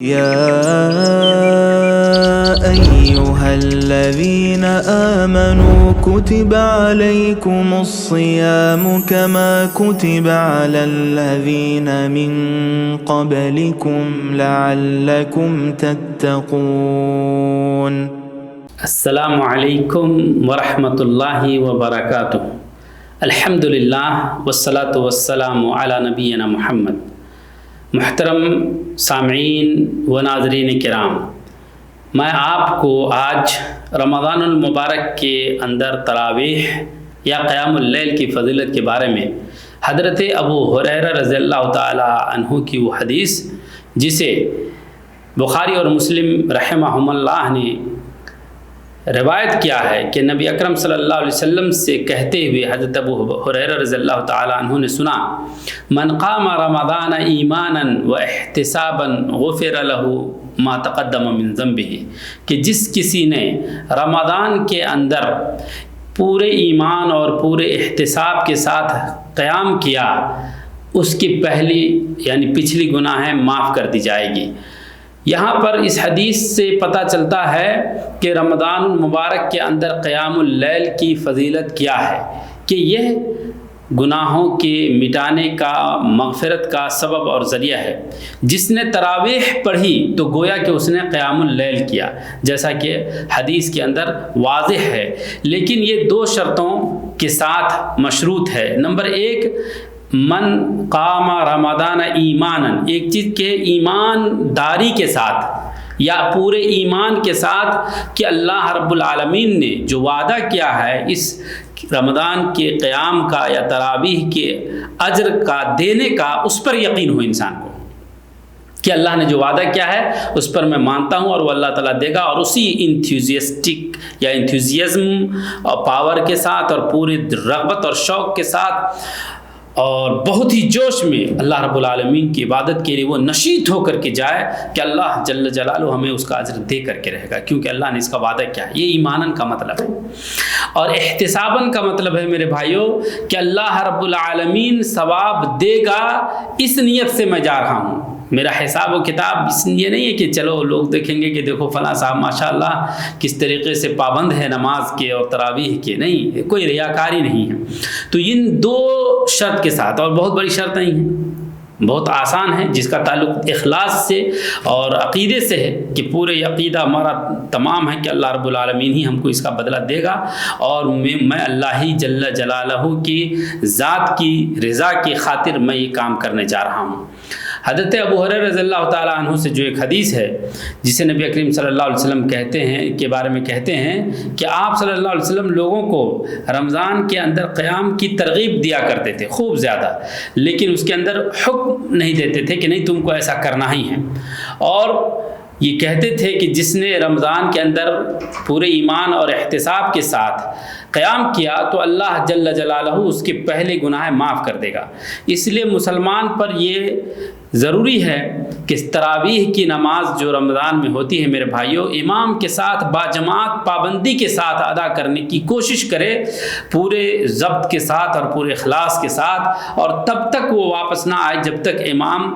يا أيها الذين آمنوا كتب عليكم الصيام كما كتب على الذين من قبلكم لعلكم تتقون. السلام علیکم ورحمۃ اللہ وبرکاتہ. الحمدللہ والصلاۃ والسلام علی نبینا محمد. محترم سامعین و ناظرین کرام، میں آپ کو آج رمضان المبارک کے اندر تراویح یا قیام اللیل کی فضیلت کے بارے میں حضرت ابو ہریرہ رضی اللہ تعالی عنہ کی وہ حدیث جسے بخاری اور مسلم رحمہم اللہ نے روایت کیا ہے کہ نبی اکرم صلی اللہ علیہ وسلم سے کہتے ہوئے حضرت ابو ہریرہ رضی اللہ تعالی عنہ نے سنا، من قام رمضان ایمانا و احتسابا غفر له ما تقدم من ذنبه، کہ جس کسی نے رمضان کے اندر پورے ایمان اور پورے احتساب کے ساتھ قیام کیا، اس کی پہلی یعنی پچھلی گناہیں معاف کر دی جائے گی. یہاں پر اس حدیث سے پتہ چلتا ہے کہ رمضان المبارک کے اندر قیام اللیل کی فضیلت کیا ہے، کہ یہ گناہوں کے مٹانے کا، مغفرت کا سبب اور ذریعہ ہے. جس نے تراویح پڑھی تو گویا کہ اس نے قیام اللیل کیا، جیسا کہ حدیث کے اندر واضح ہے. لیکن یہ دو شرطوں کے ساتھ مشروط ہے. نمبر ایک، من قام رمضان ایمانا، ایک چیز کے ایمانداری کے ساتھ یا پورے ایمان کے ساتھ کہ اللہ رب العالمین نے جو وعدہ کیا ہے اس رمضان کے قیام کا یا تراویح کے اجر کا دینے کا، اس پر یقین ہو انسان کو کہ اللہ نے جو وعدہ کیا ہے اس پر میں مانتا ہوں اور وہ اللہ تعالیٰ دے گا، اور اسی انتھیوزیسٹک یا انتھیوزیزم اور پاور کے ساتھ اور پوری رغبت اور شوق کے ساتھ اور بہت ہی جوش میں اللہ رب العالمین کی عبادت کے لیے وہ نشیط ہو کر کے جائے کہ اللہ جل جلالہ ہمیں اس کا اجر دے کر کے رہے گا، کیونکہ اللہ نے اس کا وعدہ کیا ہے. یہ ایمانن کا مطلب ہے. اور احتساباً کا مطلب ہے میرے بھائیوں کہ اللہ رب العالمین ثواب دے گا، اس نیت سے میں جا رہا ہوں. میرا حساب و کتاب اس لیے نہیں ہے کہ چلو لوگ دیکھیں گے کہ دیکھو فلاں صاحب ماشاءاللہ کس طریقے سے پابند ہے نماز کے اور تراویح کے. نہیں، کوئی ریاکاری نہیں ہے. تو ان دو شرط کے ساتھ، اور بہت بڑی شرط نہیں ہے، بہت آسان ہے، جس کا تعلق اخلاص سے اور عقیدے سے ہے کہ پورے عقیدہ ہمارا تمام ہے کہ اللہ رب العالمین ہی ہم کو اس کا بدلہ دے گا، اور میں اللہ ہی جل جلالہ کی ذات کی رضا کی خاطر میں یہ کام کرنے جا رہا ہوں. حضرت ابو ہریرہ رضی اللہ تعالیٰ عنہ سے جو ایک حدیث ہے جسے نبی کریم صلی اللہ علیہ وسلم کہتے ہیں کے بارے میں کہتے ہیں کہ آپ صلی اللہ علیہ وسلم لوگوں کو رمضان کے اندر قیام کی ترغیب دیا کرتے تھے خوب زیادہ، لیکن اس کے اندر حکم نہیں دیتے تھے کہ نہیں تم کو ایسا کرنا ہی ہے. اور یہ کہتے تھے کہ جس نے رمضان کے اندر پورے ایمان اور احتساب کے ساتھ قیام کیا تو اللہ جل جلالہ اس کے پہلے گناہ معاف کر دے گا. اس لیے مسلمان پر یہ ضروری ہے کہ تراویح کی نماز جو رمضان میں ہوتی ہے میرے بھائیوں، امام کے ساتھ باجماعت پابندی کے ساتھ ادا کرنے کی کوشش کرے، پورے ضبط کے ساتھ اور پورے اخلاص کے ساتھ، اور تب تک وہ واپس نہ آئے جب تک امام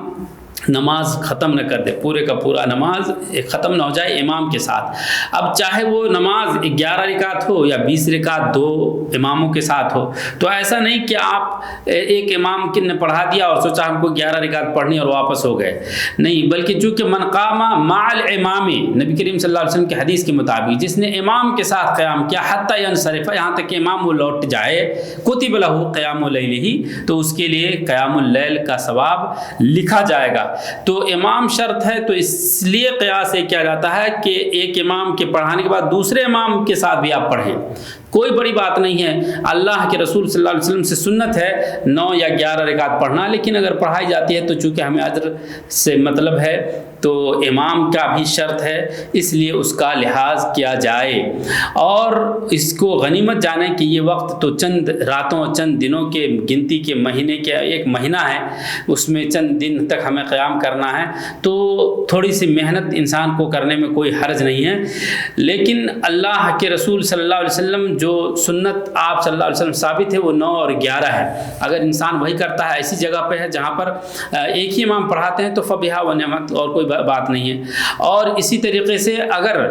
نماز ختم نہ کر دے، پورے کا پورا نماز ختم نہ ہو جائے امام کے ساتھ. اب چاہے وہ نماز 11 رکعت ہو یا 20 رکعت دو اماموں کے ساتھ ہو، تو ایسا نہیں کہ آپ ایک امام نے پڑھا دیا اور سوچا ہم کو 11 رکعت پڑھنی اور واپس ہو گئے. نہیں، بلکہ چونکہ من قام مع الامام، نبی کریم صلی اللہ علیہ وسلم کی حدیث کے مطابق جس نے امام کے ساتھ قیام کیا حتی ینصرف، یہاں تک کہ امام وہ لوٹ جائے، کتب لہ قیام اللیلہ، تو اس کے لیے قیام اللیل کا ثواب لکھا جائے گا. تو امام شرط ہے، تو اس لیے قیاس یہ کیا جاتا ہے کہ ایک امام کے پڑھانے کے بعد دوسرے امام کے ساتھ بھی آپ پڑھیں. کوئی بڑی بات نہیں ہے، اللہ کے رسول صلی اللہ علیہ وسلم سے سنت ہے 9 یا 11 رکعت پڑھنا، لیکن اگر پڑھائی جاتی ہے تو چونکہ ہمیں اجر سے مطلب ہے تو امام کا بھی شرط ہے، اس لیے اس کا لحاظ کیا جائے. اور اس کو غنیمت جانے کہ یہ وقت تو چند راتوں چند دنوں کے گنتی کے مہینے کے ایک مہینہ ہے، اس میں چند دن تک ہمیں قیام کرنا ہے، تو تھوڑی سی محنت انسان کو کرنے میں کوئی حرج نہیں ہے. لیکن اللہ کے رسول صلی اللہ علیہ وسلم جو سنت آپ صلی اللہ علیہ وسلم ثابت ہے وہ 9 اور 11 ہے. اگر انسان وہی کرتا ہے، ایسی جگہ پہ ہے جہاں پر ایک ہی امام پڑھاتے ہیں تو فبہا و نعمت، اور کوئی بات نہیں ہے. اور اسی طریقے سے اگر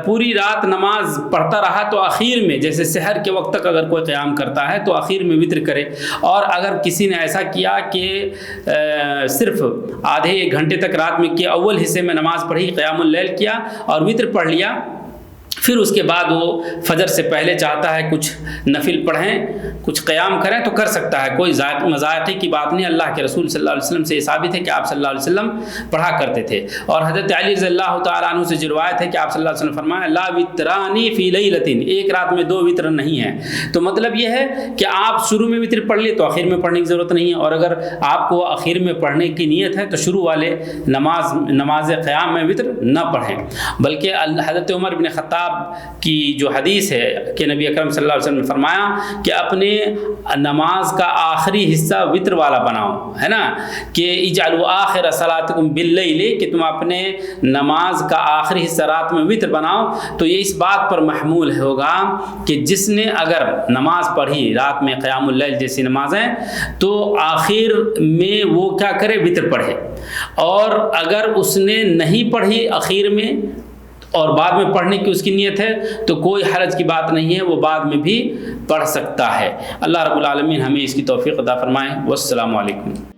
پوری رات نماز پڑھتا رہا تو آخر میں جیسے سحر کے وقت تک اگر کوئی قیام کرتا ہے تو آخر میں وطر کرے. اور اگر کسی نے ایسا کیا کہ صرف آدھے 1 گھنٹے تک رات میں کے اول حصے میں نماز پڑھی، قیام اللیل کیا اور وطر پڑھ لیا، پھر اس کے بعد وہ فجر سے پہلے چاہتا ہے کچھ نفل پڑھیں، کچھ قیام کریں تو کر سکتا ہے، کوئی مذائقے کی بات نہیں. اللہ کے رسول صلی اللہ علیہ وسلم سے یہ ثابت ہے کہ آپ صلی اللہ علیہ وسلم پڑھا کرتے تھے. اور حضرت علی رضی اللہ تعالیٰ عنہ سے جو روایت ہے کہ آپ صلی اللہ علیہ وسلم فرمایا لا وترانی فی لیلۃ، ایک رات میں 2 وطر نہیں ہیں. تو مطلب یہ ہے کہ آپ شروع میں وطر پڑھ لیے تو آخر میں پڑھنے کی ضرورت نہیں ہے، اور اگر آپ کو آخر میں پڑھنے کی نیت ہے تو شروع والے نماز قیام میں وطر نہ پڑھیں. بلکہ حضرت عمر بن خطاب کی جو حدیث ہے کہ نبی اکرم صلی اللہ علیہ وسلم نے فرمایا کہ اپنے نماز کا آخری حصہ وطر والا بناؤ، ہے نا، کہ اجعلوا آخر صلاتکم باللیل، کہ تم اپنے نماز کا آخری حصہ رات میں وطر بناؤ. تو یہ اس بات پر محمول ہوگا کہ جس نے اگر نماز پڑھی رات میں قیام اللیل جیسی نمازیں تو آخر میں وہ کیا کرے، وطر پڑھے. اور اگر اس نے نہیں پڑھی آخر میں اور بعد میں پڑھنے کی اس کی نیت ہے تو کوئی حرج کی بات نہیں ہے، وہ بعد میں بھی پڑھ سکتا ہے. اللہ رب العالمین ہمیں اس کی توفیق عطا فرمائے. والسلام علیکم.